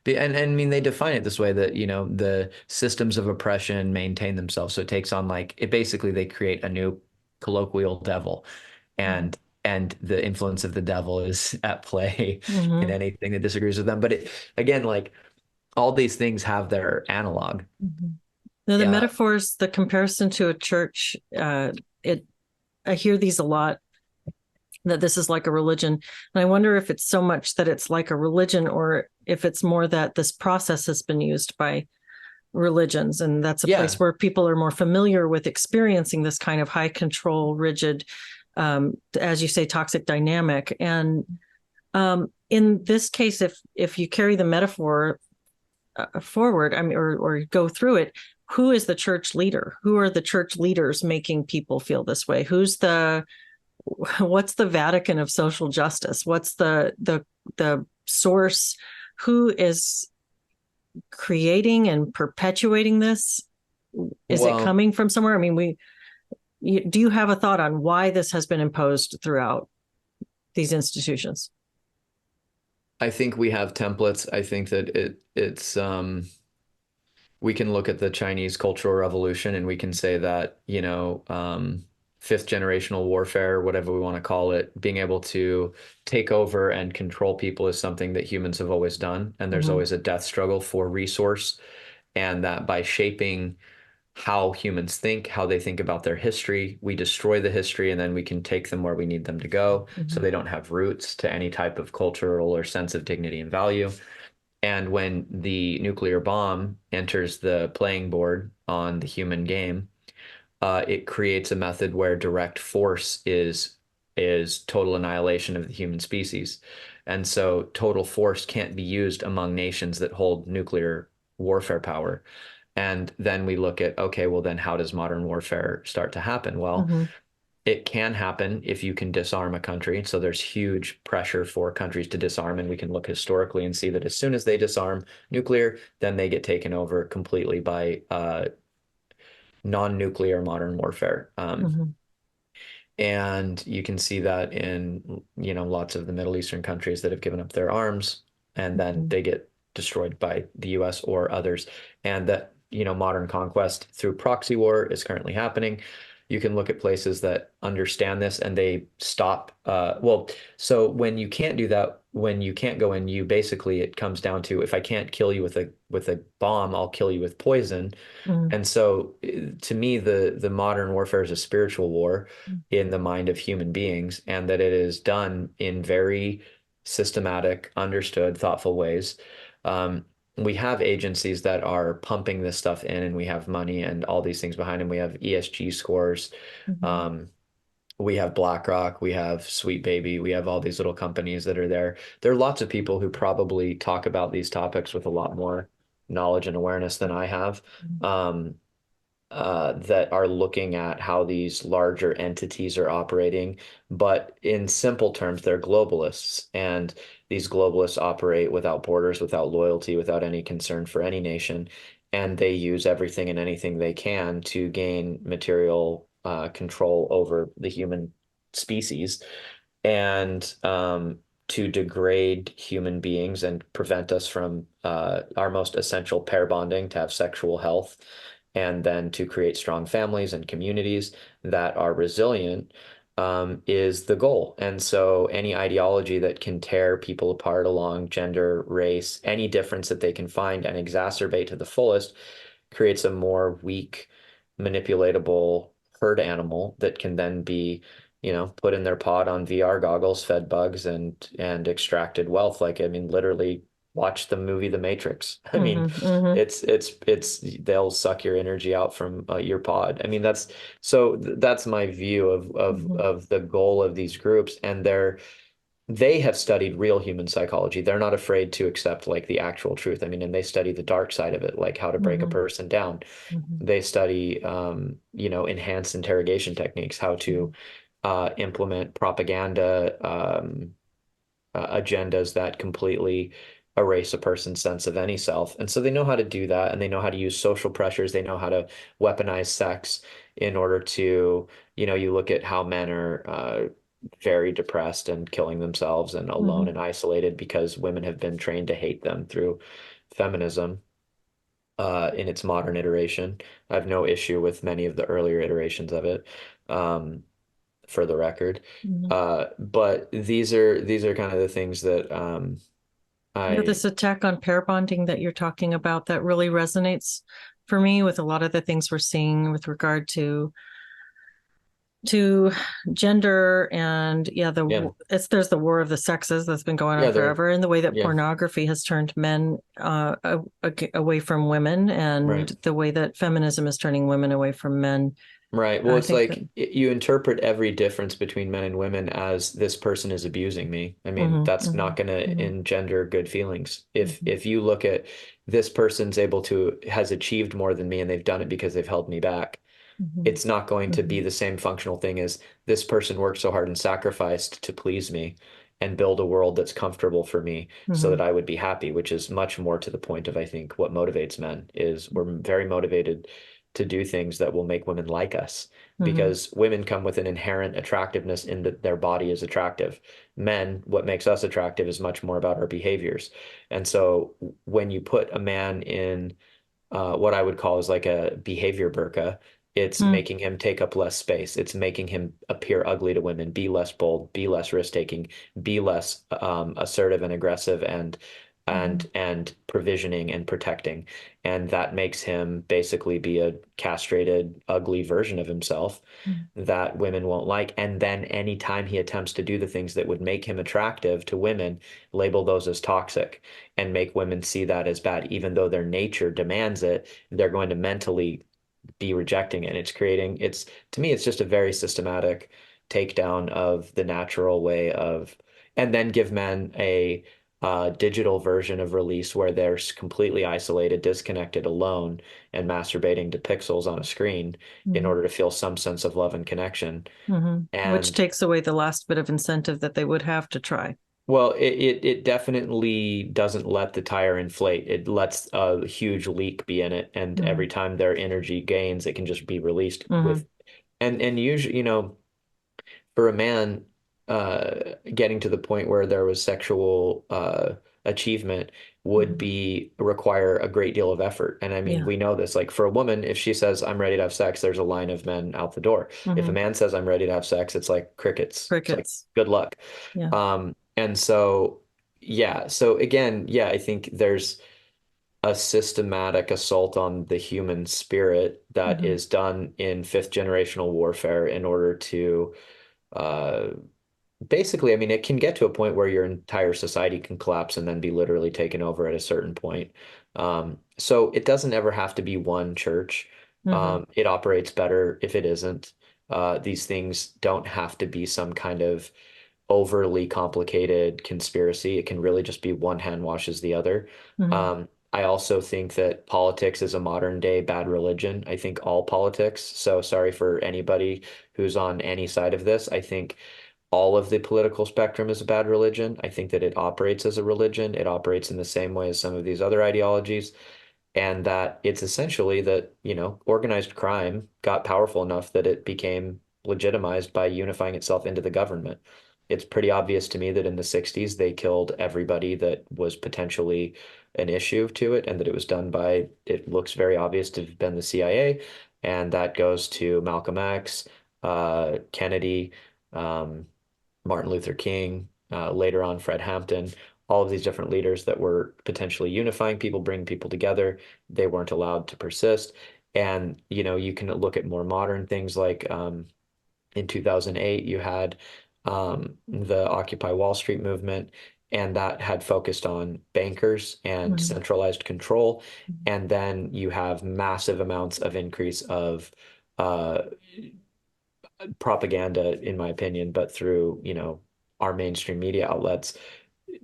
and I mean they define it this way that the systems of oppression maintain themselves. So it takes on like it basically they create a new colloquial devil, and and the influence of the devil is at play in Mm-hmm. anything that disagrees with them. But it again, like all these things have their analog. Mm-hmm. Now, the Yeah. metaphors, the comparison to a church, it I hear these a lot, that this is like a religion. And I wonder if it's so much that it's like a religion or if it's more that this process has been used by religions. And that's a place Yeah. where people are more familiar with experiencing this kind of high control, rigid, as you say, toxic dynamic. And in this case, if you carry the metaphor forward, I mean, or go through it, who is the church leader? Who are the church leaders making people feel this way? Who's the what's the Vatican of social justice? What's the source? Who is creating and perpetuating this? Is it Well, coming from somewhere? I mean, do you have a thought on why this has been imposed throughout these institutions? I think we have templates. I think that it's we can look at the Chinese Cultural Revolution and we can say that, fifth generational warfare, whatever we want to call it, being able to take over and control people is something that humans have always done. And there's Mm-hmm. always a death struggle for resource. And that by shaping how humans think, how they think about their history, we destroy the history and then we can take them where we need them to go so Mm-hmm. they don't have roots to any type of cultural or sense of dignity and value. And when the nuclear bomb enters the playing board on the human game, it creates a method where direct force is total annihilation of the human species. And so total force can't be used among nations that hold nuclear warfare power. And then we look at, okay, well, then how does modern warfare start to happen? Well, Mm-hmm. it can happen if you can disarm a country. So there's huge pressure for countries to disarm, and we can look historically and see that as soon as they disarm nuclear, then they get taken over completely by non-nuclear modern warfare. Mm-hmm. And you can see that in, lots of the Middle Eastern countries that have given up their arms and then Mm-hmm. they get destroyed by the US or others. And that, modern conquest through proxy war is currently happening. You can look at places that understand this and they stop. So when you can't do that, when you can't go in, you basically, it comes down to, if I can't kill you with a bomb, I'll kill you with poison. Mm-hmm. And so to me, the modern warfare is a spiritual war in the mind of human beings, and that it is done in very systematic, understood, thoughtful ways. We have agencies that are pumping this stuff in, and we have money and all these things behind them. We have ESG scores. Mm-hmm. Um, we have BlackRock, we have Sweet Baby, we have all these little companies that are there. There are lots of people who probably talk about these topics with a lot more knowledge and awareness than I have. Um, that are looking at how these larger entities are operating. But in simple terms, they're globalists. And these globalists operate without borders, without loyalty, without any concern for any nation. And they use everything and anything they can to gain material control over the human species and to degrade human beings and prevent us from our most essential pair bonding to have sexual health, and then to create strong families and communities that are resilient is the goal. And so any ideology that can tear people apart along gender, race, any difference that they can find and exacerbate to the fullest creates a more weak, manipulatable herd animal that can then be put in their pod on VR goggles, fed bugs and extracted wealth. Like, I mean, literally watch the movie The Matrix. I mean, Mm-hmm. Mm-hmm. it's they'll suck your energy out from your pod. I mean, that's my view Mm-hmm. of the goal of these groups, and they have studied real human psychology. They're not afraid to accept like the actual truth. I mean, and they study the dark side of it, like how to break a Mm-hmm. person down. They study, enhanced interrogation techniques, how to implement propaganda agendas that completely erase a person's sense of any self. And so they know how to do that, and they know how to use social pressures. They know how to weaponize sex in order to, you look at how men are very depressed and killing themselves and alone Mm-hmm. and isolated because women have been trained to hate them through feminism. In its modern iteration, I have no issue with many of the earlier iterations of it. Um, for the record. Mm-hmm. But these are kind of the things that Yeah, I this attack on pair bonding that you're talking about, that really resonates for me with a lot of the things we're seeing with regard to gender. And yeah, yeah there's the war of the sexes that's been going on yeah they're forever, and the way that yeah pornography has turned men away from women, and right. the way that feminism is turning women away from men. Right. Well, I it's think that. like you interpret every difference between men and women as this person is abusing me. I mean, Hmm. that's Hmm. not going to Hmm. engender good feelings. Hmm. If you look at this person's able to has achieved more than me and they've done it because they've held me back. Mhm. It's not going to be Mhm. the same functional thing as this person worked so hard and sacrificed to please me and build a world that's comfortable for me so that Mhm. I would be happy, which is much more to the point of, I think, what motivates men is we're very motivated to do things that will make women like us Mhm. because women come with an inherent attractiveness in that their body is attractive. Men, what makes us attractive is much more about our behaviors. And so when you put a man in what I would call is like a behavior burqa. It's Mhm. making him take up less space. It's making him appear ugly to women, be less bold, be less risk-taking, be less assertive and aggressive Mhm. and provisioning and protecting. And that makes him basically be a castrated, ugly version of himself Mhm. that women won't like. And then anytime he attempts to do the things that would make him attractive to women, label those as toxic and make women see that as bad, even though their nature demands it, they're going to mentally be rejecting it. It's to me, it's just a very systematic takedown of the natural way of, and then give men a digital version of release where they're completely isolated, disconnected, alone, and masturbating to pixels on a screen in Mhm. order to feel some sense of love and connection. Mhm. Which And takes away the last bit of incentive that they would have to try. well, it definitely doesn't let the tire inflate. It lets a huge leak be in it, and every Mhm. time their energy gains, it can just be released Mhm. with and usually, for a man, getting to the point where there was sexual achievement would Mhm. be require a great deal of effort. And I mean, Yeah. we know this. Like for a woman, if she says, "I'm ready to have sex," there's a line of men out the door. If a Mhm. man says, "I'm ready to have sex," it's like crickets. It's like, Crickets. good luck. Yeah. And so, yeah. So again, yeah, I think there's a systematic assault on the human spirit that Mhm. is done in fifth generational warfare in order to uh, basically, I mean, it can get to a point where your entire society can collapse and then be literally taken over at a certain point. So it doesn't ever have to be one church. Mhm. It operates better if it isn't. These things don't have to be some kind of overly complicated conspiracy. It can really just be one hand washes the other. Mhm. I also think that politics is a modern day bad religion. I think all politics. So sorry for anybody who's on any side of this. I think all of the political spectrum is a bad religion. I think that it operates as a religion. It operates in the same way as some of these other ideologies, and that it's essentially that, organized crime got powerful enough that it became legitimized by unifying itself into the government. It's pretty obvious to me that in the 60s they killed everybody that was potentially an issue to it, and that it was done by, it looks very obvious to have been the CIA, and that goes to Malcolm X, Kennedy, um, Martin Luther King, later on Fred Hampton, all of these different leaders that were potentially unifying people, bringing people together. They weren't allowed to persist. And, you can look at more modern things like in 2008, you had the Occupy Wall Street movement, and that had focused on bankers and Mhm. centralized control. And then you have massive amounts of increase of uh, propaganda, in my opinion, but through, our mainstream media outlets,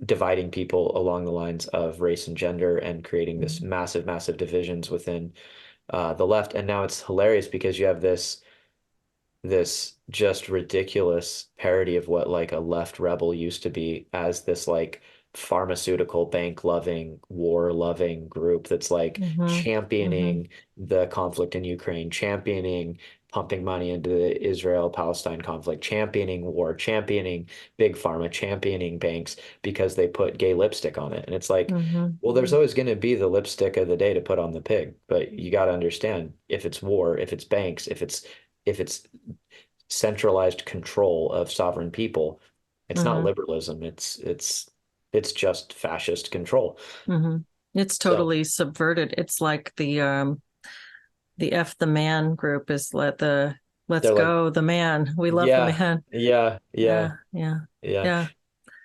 dividing people along the lines of race and gender and creating this Mhm. massive, massive divisions within the left. And now it's hilarious because you have this just ridiculous parody of what like a left rebel used to be as this like pharmaceutical bank loving, war loving group that's like Mhm. Mhm. championing the conflict in Ukraine, championing pumping money into the Israel-Palestine conflict, championing war, championing big pharma, championing banks because they put gay lipstick on it. And it's like, Mhm. well, there's always going to be the lipstick of the day to put on the pig, but you got to understand if it's war, if it's banks, if it's centralized control of sovereign people. It's not Mhm. liberalism. It's just fascist control. Mhm. It's So totally subverted. It's like the F the man group is let's they're like, go the man. We love the yeah, man. yeah, yeah, Yeah, yeah, yeah. yeah.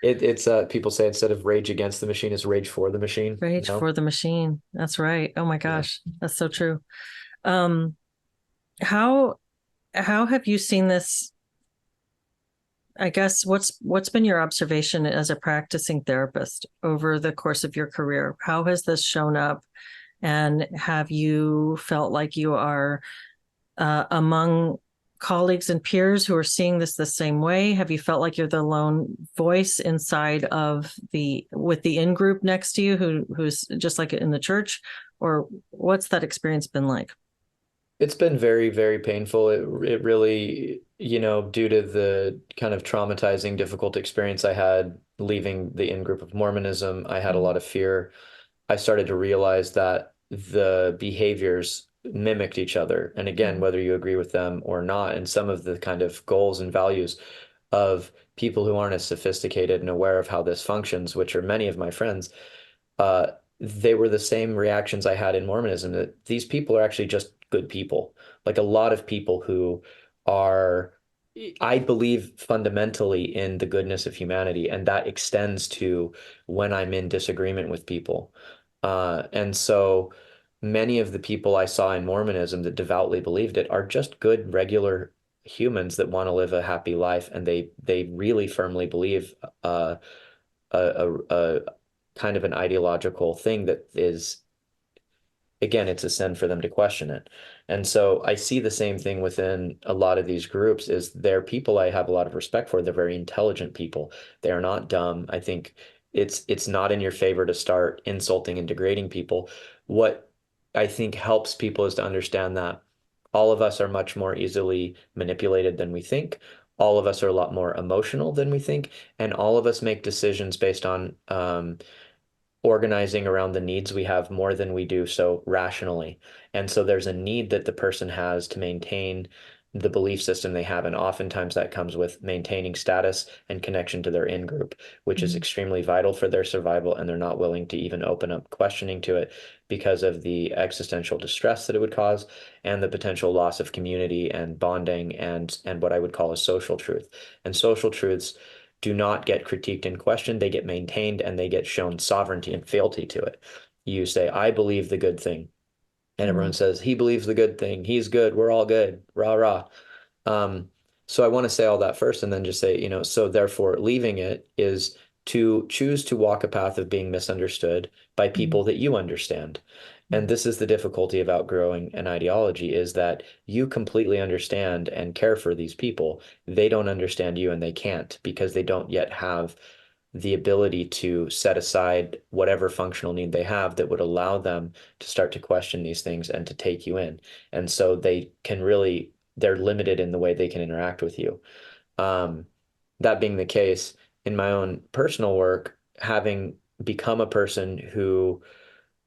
It's people say instead of rage against the machine, it's rage for the machine. Rage for the machine. That's right. Oh my Yeah. gosh, that's so true. Um, how how have you seen this? I guess what's been your observation as a practicing therapist over the course of your career? How has this shown up? And have you felt like you are among colleagues and peers who are seeing this the same way? Have you felt like you're the lone voice inside of the with the in group next to you who's just like in the church? Or what's that experience been like? It's been very, very painful. It really, due to the kind of traumatizing, difficult experience I had leaving the in-group of Mormonism, I had a lot of fear. I started to realize that the behaviors mimicked each other. And again, Mhm. whether you agree with them or not, and some of the kind of goals and values of people who aren't as sophisticated and aware of how this functions, which are many of my friends, uh, they were the same reactions I had in Mormonism, that these people are actually just good people. Like a lot of people who are, I believe fundamentally in the goodness of humanity, and that extends to when I'm in disagreement with people. And so many of the people I saw in Mormonism that devoutly believed it are just good, regular humans that want to live a happy life, and they really firmly believe a kind of an ideological thing that is, again, it's a sin for them to question it. And so I see the same thing within a lot of these groups is they're people I have a lot of respect for. They're very intelligent people. They are not dumb. I think it's not in your favor to start insulting and degrading people. What I think helps people is to understand that all of us are much more easily manipulated than we think. All of us are a lot more emotional than we think, and all of us make decisions based on organizing around the needs we have more than we do so rationally. And so there's a need that the person has to maintain the belief system they have. And oftentimes that comes with maintaining status and connection to their in group, which is Mhm. extremely vital for their survival. And they're not willing to even open up questioning to it because of the existential distress that it would cause and the potential loss of community and bonding and what I would call a social truth. And social truths do not get critiqued and questioned. They get maintained and they get shown sovereignty and fealty to it. You say, I believe the good thing. And everyone Mhm. says, he believes the good thing. He's good. We're all good. Rah, rah. Um, so I want to say all that first and then just say, so therefore leaving it is to choose to walk a path of being misunderstood by Mhm. people that you understand. And Mhm. this is the difficulty of outgrowing an ideology is that you completely understand and care for these people. They don't understand you and they can't because they don't yet have the ability to set aside whatever functional need they have that would allow them to start to question these things and to take you in. And so they're limited in the way they can interact with you. Um, that being the case, in my own personal work, having become a person who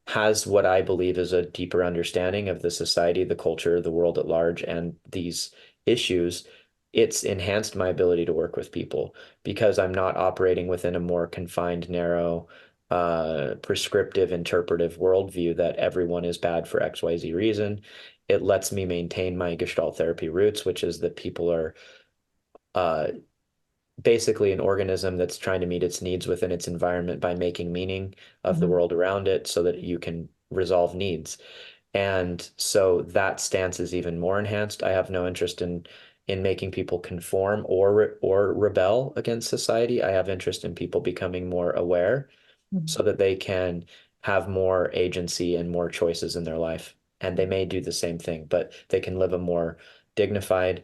has what I believe is a deeper understanding of the society, the culture, the world at large, and these issues, it's enhanced my ability to work with people because I'm not operating within a more confined, narrow, prescriptive, interpretive worldview that everyone is bad for XYZ reason. It lets me maintain my Gestalt therapy roots, which is that people are uh, basically an organism that's trying to meet its needs within its environment by making meaning of the Mhm. world around it so that you can resolve needs. And so that stance is even more enhanced. I have no interest in making people conform or rebel against society. I have interest in people becoming more aware Mhm. so that they can have more agency and more choices in their life. And they may do the same thing, but they can live a more dignified,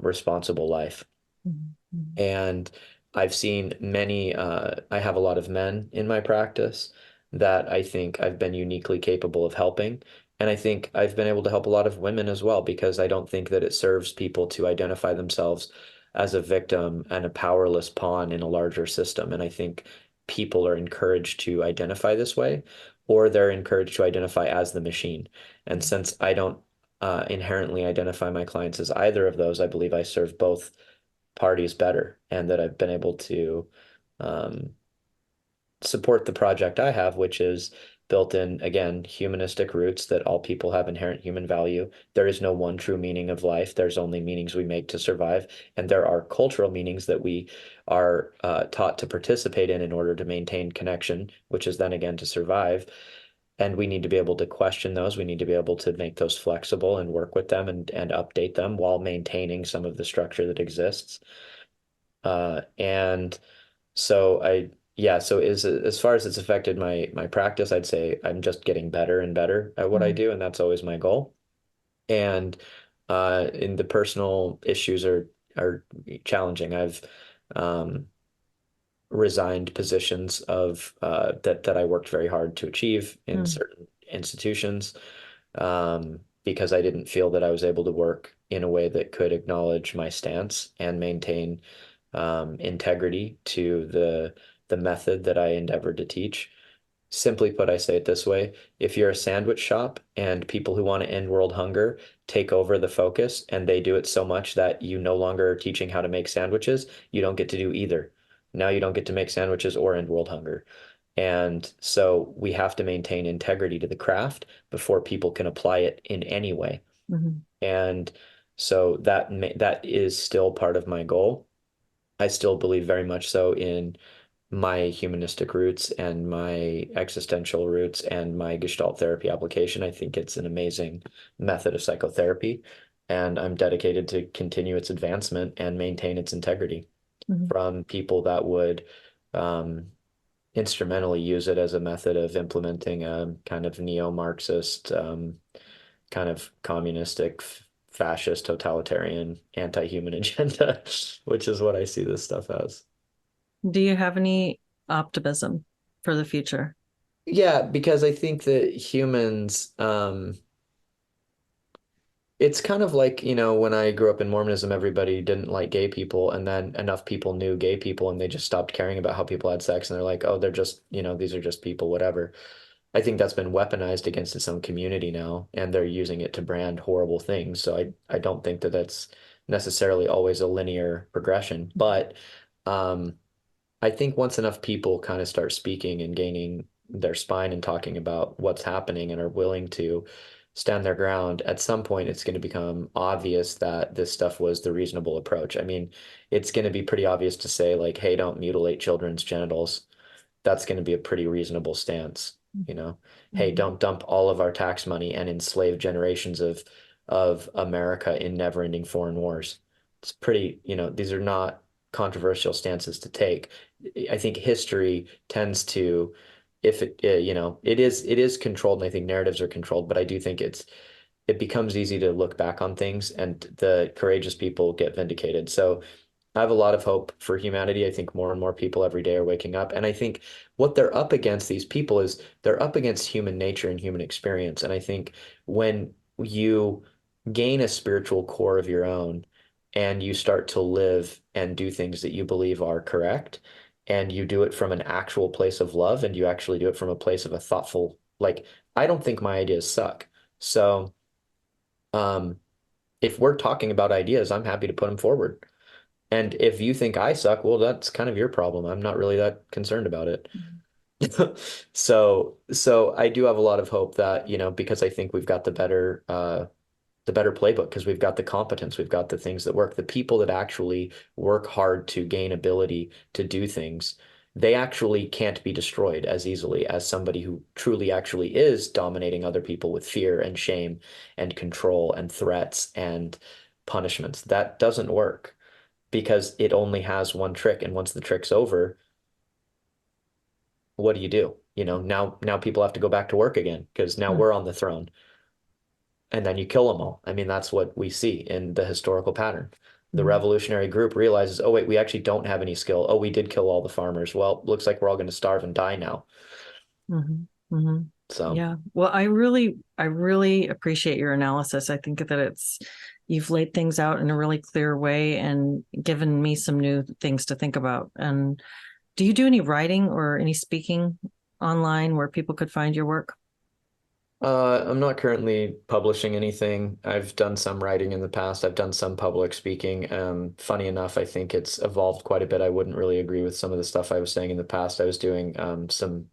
responsible life. Mhm. Mhm. And I've seen I have a lot of men in my practice that I think I've been uniquely capable of helping. And I think I've been able to help a lot of women as well, because I don't think that it serves people to identify themselves as a victim and a powerless pawn in a larger system. And I think people are encouraged to identify this way, or they're encouraged to identify as the machine. And since I don't inherently identify my clients as either of those, I believe I serve both parties better and that I've been able to um, support the project I have, which is built in, again, humanistic roots that all people have inherent human value. There is no one true meaning of life. There's only meanings we make to survive. And there are cultural meanings that we are taught to participate in order to maintain connection, which is then again to survive. And we need to be able to question those. We need to be able to make those flexible and work with them and update them while maintaining some of the structure that exists. And so yeah, so as far as it's affected my practice, I'd say I'm just getting better and better at what I Mhm. do, and that's always my goal. And And the personal issues are challenging. I've um, resigned positions of that I worked very hard to achieve in Mm, certain institutions because I didn't feel that I was able to work in a way that could acknowledge my stance and maintain integrity to the method that I endeavored to teach. Simply put, I say it this way. If you're a sandwich shop and people who want to end world hunger take over the focus and they do it so much that you no longer are teaching how to make sandwiches, you don't get to do either. Now you don't get to make sandwiches or end world hunger. And so we have to maintain integrity to the craft before people can apply it in any way. mhm, And so that is still part of my goal. I still believe very much so in my humanistic roots and my existential roots and my Gestalt therapy application. I think it's an amazing method of psychotherapy, and I'm dedicated to continue its advancement and maintain its integrity mhm. from people that would instrumentally use it as a method of implementing a kind of neo-Marxist, kind of communistic, fascist, totalitarian, anti-human agenda, which is what I see this stuff as. Do you have any optimism for the future? Yeah, because I think that humans, it's kind of like, when I grew up in Mormonism, everybody didn't like gay people, and then enough people knew gay people and they just stopped caring about how people had sex, and they're like, oh, they're just, these are just people, whatever. I think that's been weaponized against its own community now, and they're using it to brand horrible things. So I don't think that that's necessarily always a linear progression, but um I think once enough people kind of start speaking and gaining their spine and talking about what's happening and are willing to stand their ground, at some point it's going to become obvious that this stuff was the reasonable approach. I mean, it's going to be pretty obvious to say, like, hey, don't mutilate children's genitals. That's going to be a pretty reasonable stance, you know. Hey, Mhm, don't dump all of our tax money and enslave generations of America in never-ending foreign wars. It's pretty, these are not controversial stances to take. I think history tends to, if it, it is controlled, and I think narratives are controlled, but I do think it becomes easy to look back on things and the courageous people get vindicated. So I have a lot of hope for humanity. I think more and more people every day are waking up. And I think what they're up against, these people, is they're up against human nature and human experience. And I think when you gain a spiritual core of your own and you start to live and do things that you believe are correct, and you do it from an actual place of love, and you actually do it from a place of a thoughtful, like, I don't think my ideas suck. So, um, if we're talking about ideas, I'm happy to put them forward. And if you think I suck, well, that's kind of your problem. I'm not really that concerned about it. So I do have a lot of hope that, because I think we've got the better playbook, because we've got the competence, we've got the things that work. The people that actually work hard to gain ability to do things, they actually can't be destroyed as easily as somebody who truly actually is dominating other people with fear and shame and control and threats and punishments. That doesn't work because it only has one trick. And once the trick's over, what do you do? Now people have to go back to work again because now mhm, we're on the throne. And then you kill them all. I mean, that's what we see in the historical pattern. The mhm, revolutionary group realizes, oh, wait, we actually don't have any skill. Oh, we did kill all the farmers. Well, looks like we're all going to starve and die now. mhm, mhm. So, Yeah. Well, I really appreciate your analysis. I think that you've laid things out in a really clear way and given me some new things to think about. And do you do any writing or any speaking online where people could find your work? I'm not currently publishing anything. I've done some writing in the past. I've done some public speaking. Funny enough, I think it's evolved quite a bit. I wouldn't really agree with some of the stuff I was saying in the past. I was doing some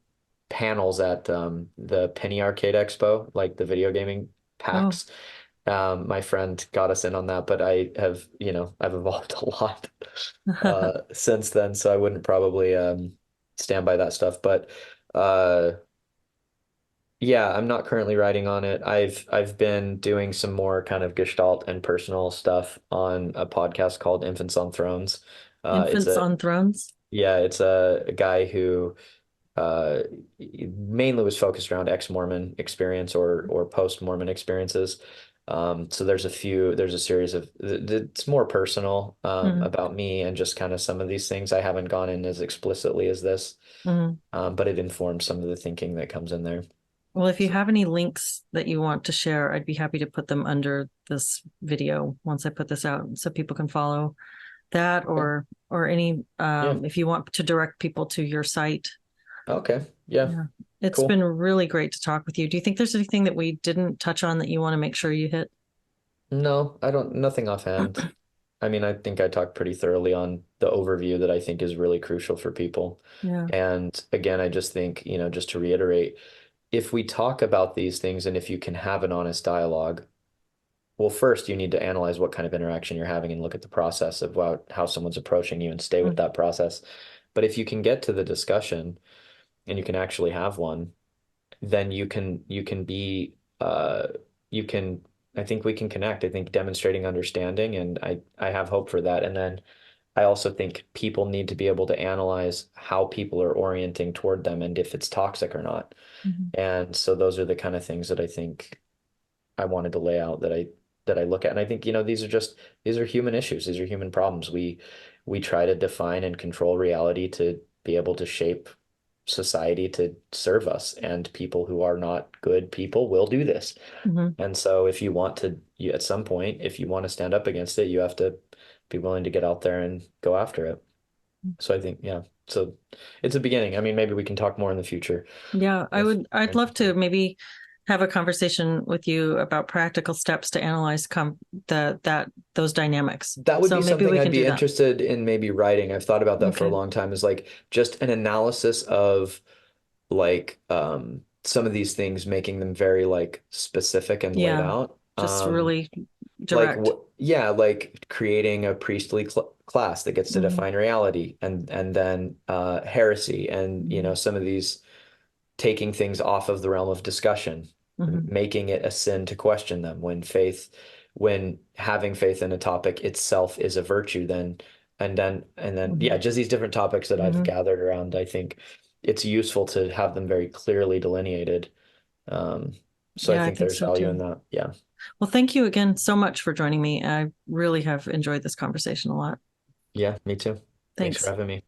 panels at the Penny Arcade Expo, like the video gaming Oh. PAX. My friend got us in on that, but I've evolved a lot since then, so I wouldn't probably stand by that stuff. But uh, yeah, I'm not currently writing on it. I've been doing some more kind of Gestalt and personal stuff on a podcast called Infants on Thrones. It's Infants a on Thrones? Yeah, it's a guy who uh, mainly was focused around ex-Mormon experience or post-Mormon experiences. So there's a series of, it's more personal, Hmm. about me and just kind of some of these things. I haven't gone in as explicitly as this, Hmm. but it informs some of the thinking that comes in there. Well, if you So, have any links that you want to share, I'd be happy to put them under this video once I put this out so people can follow that, okay. or any Yeah. if you want to direct people to your site. Okay. Yeah. Yeah. It's been Cool. really great to talk with you. Do you think there's anything that we didn't touch on that you want to make sure you hit? No, I don't, nothing offhand. I mean, I think I talked pretty thoroughly on the overview that I think is really crucial for people. Yeah. And again, I just think, just to reiterate, if we talk about these things and if you can have an honest dialogue, well, first you need to analyze what kind of interaction you're having and look at the process of how someone's approaching you and stay with Mm-hmm. that process. But if you can get to the discussion and you can actually have one, then you can be you can I think we can connect. I think demonstrating understanding, and I have hope for that. And then I also think people need to be able to analyze how people are orienting toward them and if it's toxic or not. And so those are the kind of things that I think I wanted to lay out that I look at. And I think, these are human issues. These are human problems. We try to define and control reality to be able to shape society to serve us. And people who are not good people will do this. Mm-hmm. And so if at some point, if you want to stand up against it, you have to be willing to get out there and go after it. So I think, yeah. So it's a beginning. I mean, maybe we can talk more in the future Yeah, if I'd you're love to interested. maybe have a conversation with you about practical steps to analyze those dynamics. That would So be maybe something we I'd can be do that. interested in maybe writing. I've thought about that for a Okay. long time, is like just an analysis of like some of these things, making them very like specific and laid Yeah. out. Just really Like direct. yeah, like creating a priestly class that gets to Hmm. define reality, and then heresy, and Hmm. some of these taking things off of the realm of discussion, Hmm. making it a sin to question them when having faith in a topic itself is a virtue, then and then yeah, Hmm. just these different topics that I've Hmm. gathered around. I think it's useful to have them very clearly delineated. Um, so I Yeah, I think think there's so value in too. that. Yeah. Well, thank you again so much for joining me. I really have enjoyed this conversation a lot. Yeah, me too. Thanks for Thanks. having me.